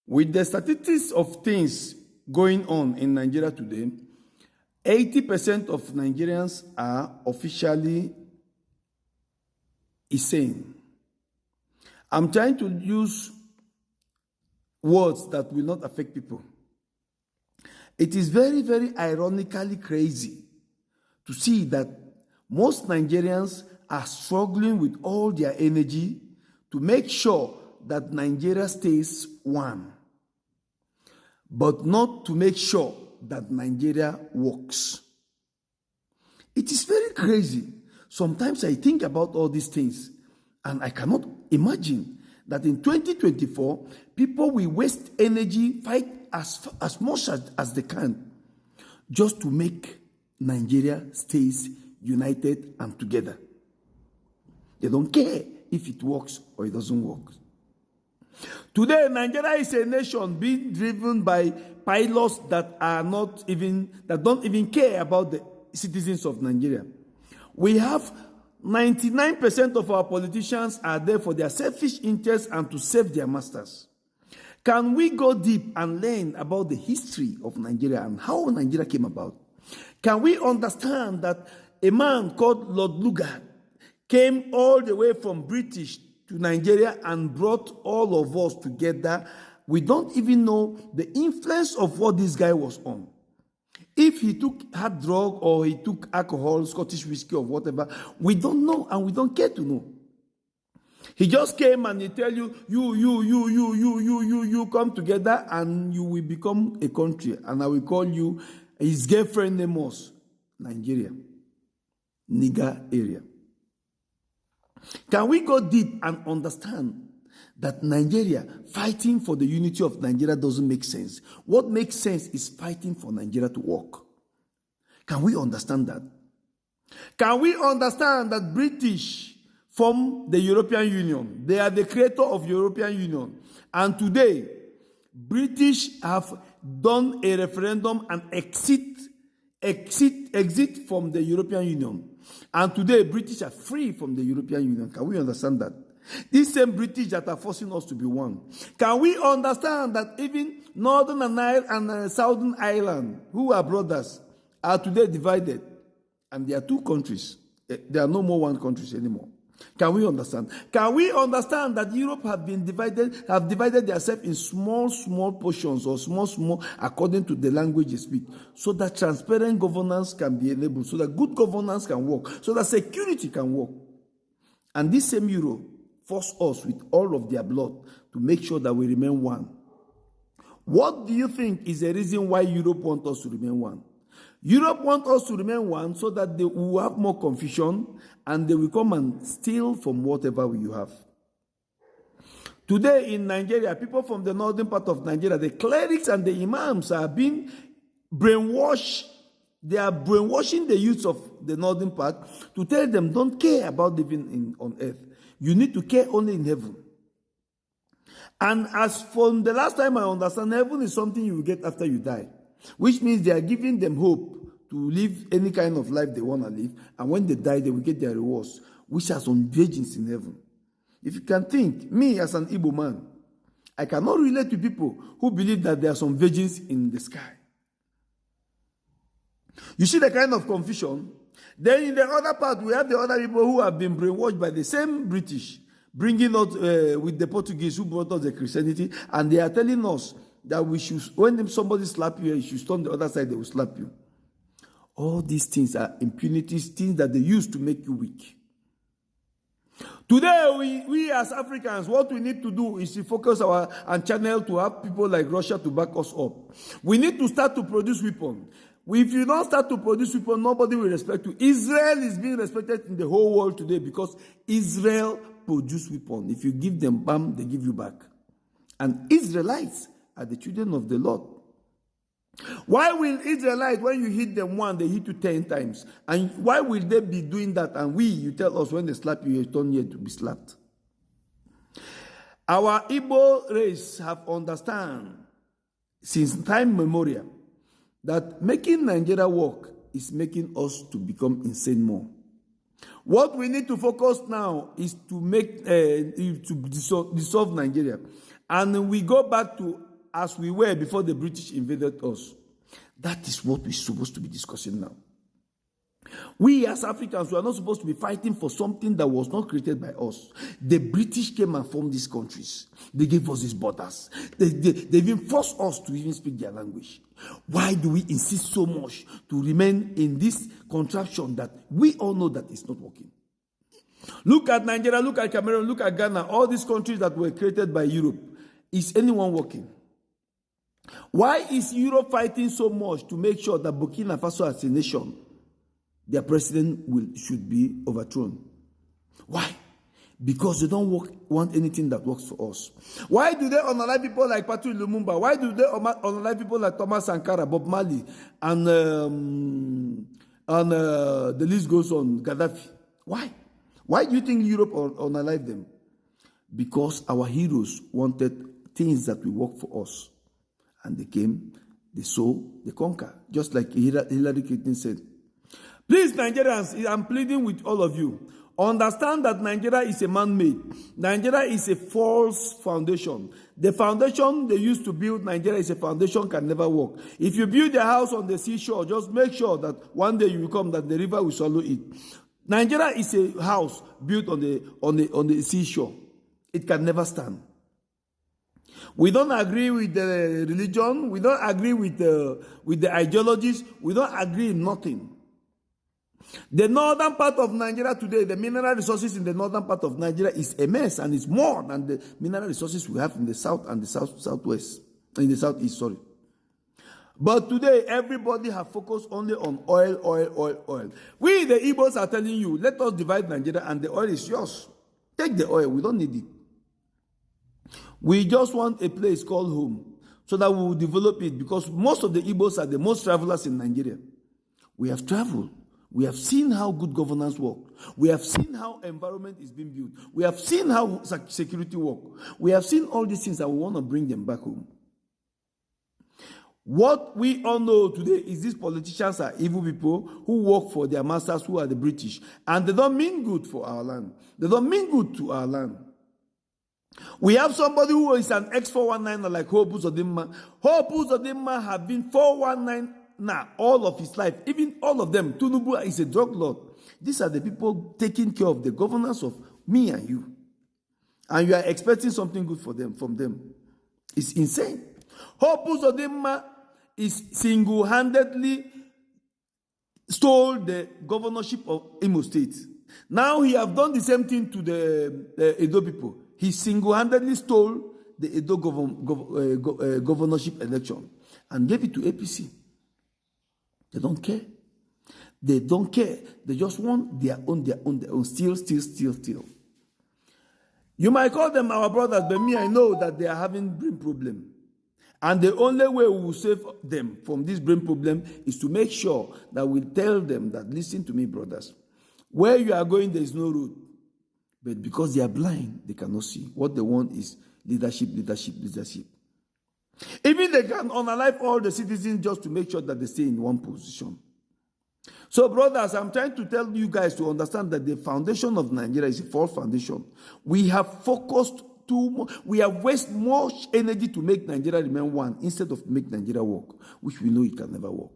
With the statistics of things going on in Nigeria today, 80% of Nigerians are officially insane. I'm trying to use words that will not affect people. It is very, very ironically crazy to see that most Nigerians are struggling with all their energy to make sure that Nigeria stays one, but not to make sure that Nigeria works. It is very crazy. Sometimes I think about all these things and I cannot imagine that in 2024, people will waste energy, fight as much as they can just to make Nigeria stays united and together. They don't care if it works or it doesn't work. Today, Nigeria is a nation being driven by pilots that don't even care about the citizens of Nigeria. We have 99% of our politicians are there for their selfish interests and to save their masters. Can we go deep and learn about the history of Nigeria and how Nigeria came about? Can we understand that a man called Lord Lugard came all the way from British to Nigeria and brought all of us together? We don't even know the influence of what this guy was on. If he took hard drug or he took alcohol, Scottish whiskey or whatever, we don't know and we don't care to know. He just came and he tell you, you come together and you will become a country. And I will call you, his girlfriend name was Nigeria, nigger area. Can we go deep and understand that Nigeria, fighting for the unity of Nigeria doesn't make sense? What makes sense is fighting for Nigeria to work. Can we understand that? Can we understand that British formed the European Union? They are the creator of European Union. And today, British have done a referendum and exit from the European Union. And today, British are free from the European Union. Can we understand that? These same British that are forcing us to be one. Can we understand that even Northern and Southern Ireland, who are brothers, are today divided? And there are two countries. There are no more one countries anymore. Can we understand? Can we understand that Europe have divided themselves in small portions or small, according to the language they speak, so that transparent governance can be enabled, so that good governance can work, so that security can work. And this same Europe forced us with all of their blood to make sure that we remain one. What do you think is the reason why Europe wants us to remain one? Europe wants us to remain one so that they will have more confusion and they will come and steal from whatever you have. Today in Nigeria, people from the northern part of Nigeria, the clerics and the imams are being brainwashed. They are brainwashing the youths of the northern part to tell them, don't care about living on earth. You need to care only in heaven. And as from the last time I understand, heaven is something you will get after you die. Which means they are giving them hope to live any kind of life they want to live. And when they die, they will get their rewards, which are some virgins in heaven. If you can think, me as an Igbo man, I cannot relate to people who believe that there are some virgins in the sky. You see the kind of confusion? Then in the other part, we have the other people who have been brainwashed by the same British, bringing us with the Portuguese who brought us the Christianity, and they are telling us that we should, when somebody slap you, you should stand the other side, they will slap you. All these things are impunities, things that they use to make you weak. Today, we as Africans, what we need to do is to focus our channel to have people like Russia to back us up. We need to start to produce weapons. If you don't start to produce weapons, nobody will respect you. Israel is being respected in the whole world today because Israel produces weapons. If you give them bomb, they give you back. And Israelites are the children of the Lord. Why will Israelites, when you hit them one, they hit you 10 times? And why will they be doing that? And you tell us when they slap you, you don't yet to be slapped. Our Igbo race have understand since time memorial that making Nigeria work is making us to become insane more. What we need to focus now is to make to dissolve Nigeria, and we go back to as we were before the British invaded us. That is what we're supposed to be discussing now. We as Africans, we are not supposed to be fighting for something that was not created by us. The British came and formed these countries. They gave us these borders. They even forced us to even speak their language. Why do we insist so much to remain in this contraption that we all know that is not working? Look at Nigeria, look at Cameroon, look at Ghana, all these countries that were created by Europe. Is anyone working? Why is Europe fighting so much to make sure that Burkina Faso as a nation, their president should be overthrown? Why? Because they don't want anything that works for us. Why do they unalive people like Patrice Lumumba? Why do they unalive people like Thomas Sankara, Bob Marley, and the list goes on, Gaddafi? Why? Why do you think Europe unalive them? Because our heroes wanted things that will work for us. And they came, they sow, they conquer. Just like Hillary Clinton said. Please, Nigerians, I'm pleading with all of you. Understand that Nigeria is a man-made. Nigeria is a false foundation. The foundation they used to build Nigeria is a foundation can never work. If you build a house on the seashore, just make sure that one day you will come, that the river will swallow it. Nigeria is a house built on the seashore. It can never stand. We don't agree with the religion. We don't agree with the ideologies. We don't agree in nothing. The northern part of Nigeria today, the mineral resources in the northern part of Nigeria is a mess, and it's more than the mineral resources we have in the south and the southwest, in the southeast, sorry. But today, everybody have focused only on oil, oil, oil, oil. We, the Igbos, are telling you, let us divide Nigeria and the oil is yours. Take the oil, we don't need it. We just want a place called home so that we will develop it, because most of the Igbos are the most travelers in Nigeria. We have traveled. We have seen how good governance works. We have seen how environment is being built. We have seen how security works. We have seen all these things, and we want to bring them back home. What we all know today is these politicians are evil people who work for their masters, who are the British. And they don't mean good for our land. They don't mean good to our land. We have somebody who is an ex-419 like Hope Uzodimma. Hope Uzodimma have been 419 now all of his life. Even all of them. Tinubu is a drug lord. These are the people taking care of the governance of me and you. And you are expecting something good from them. It's insane. Hope Uzodimma is single-handedly stole the governorship of Imo State. Now he have done the same thing to the Edo people. He single-handedly stole the Edo governorship election and gave it to APC. They don't care. They don't care. They just want their own. Steal. You might call them our brothers, but me, I know that they are having brain problem. And the only way we will save them from this brain problem is to make sure that we tell them that, listen to me, brothers, where you are going, there is no road. But because they are blind, they cannot see. What they want is leadership. Even they can unalive all the citizens just to make sure that they stay in one position. So, brothers, I'm trying to tell you guys to understand that the foundation of Nigeria is a false foundation. We have focused too much. We have wasted much energy to make Nigeria remain one instead of make Nigeria work, which we know it can never work.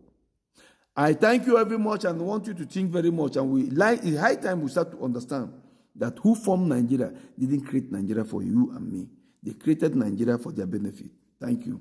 I thank you very much and want you to think very much. And it's high time we start to understand that who formed Nigeria didn't create Nigeria for you and me. They created Nigeria for their benefit. Thank you.